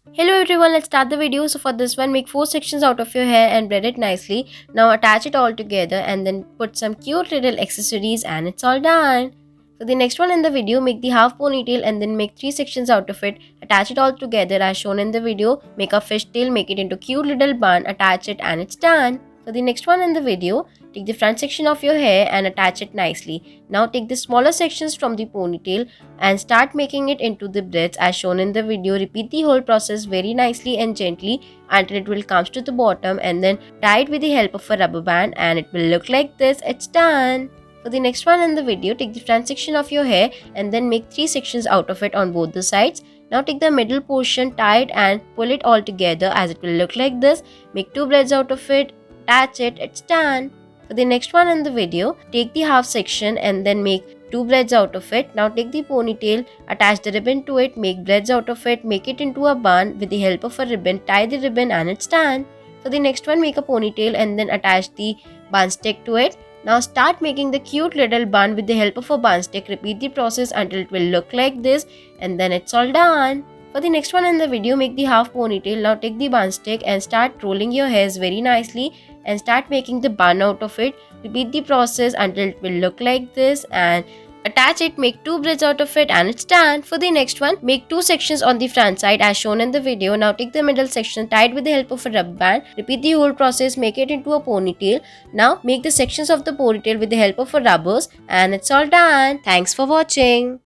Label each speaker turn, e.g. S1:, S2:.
S1: Hello everyone, let's start the video. So for this one, make 4 sections out of your hair and braid it nicely. Now attach it all together and then put some cute little accessories and it's all done. For the next one in the video, make the half ponytail and then make 3 sections out of it. Attach it all together as shown in the video. Make a fishtail, make it into cute little bun, attach it and it's done. For the next one in the video, take the front section of your hair and attach it nicely. Now take the smaller sections from the ponytail and start making it into the braids as shown in the video. Repeat the whole process very nicely and gently until it will come to the bottom and then tie it with the help of a rubber band and it will look like this. It's done. For the next one in the video, take the front section of your hair and then make 3 sections out of it on both the sides. Now take the middle portion, tie it and pull it all together as it will look like this. Make 2 braids out of it, attach it, it's done. For the next one in the video, take the half section and then make 2 braids out of it. Now take the ponytail, attach the ribbon to it, make braids out of it, make it into a bun with the help of a ribbon, tie the ribbon and it's done. For the next one, make a ponytail and then attach the bun stick to it. Now start making the cute little bun with the help of a bun stick. Repeat the process until it will look like this and then it's all done. For the next one in the video, make the half ponytail. Now take the bun stick and start rolling your hairs very nicely and start making the bun out of it. Repeat the process until it will look like this and attach it, make 2 braids out of it and it's done. For the next one, make 2 sections on the front side as shown in the video. Now take the middle section, tie it with the help of a rubber band. Repeat the whole process, make it into a ponytail. Now make the sections of the ponytail with the help of a rubbers and it's all done. Thanks for watching.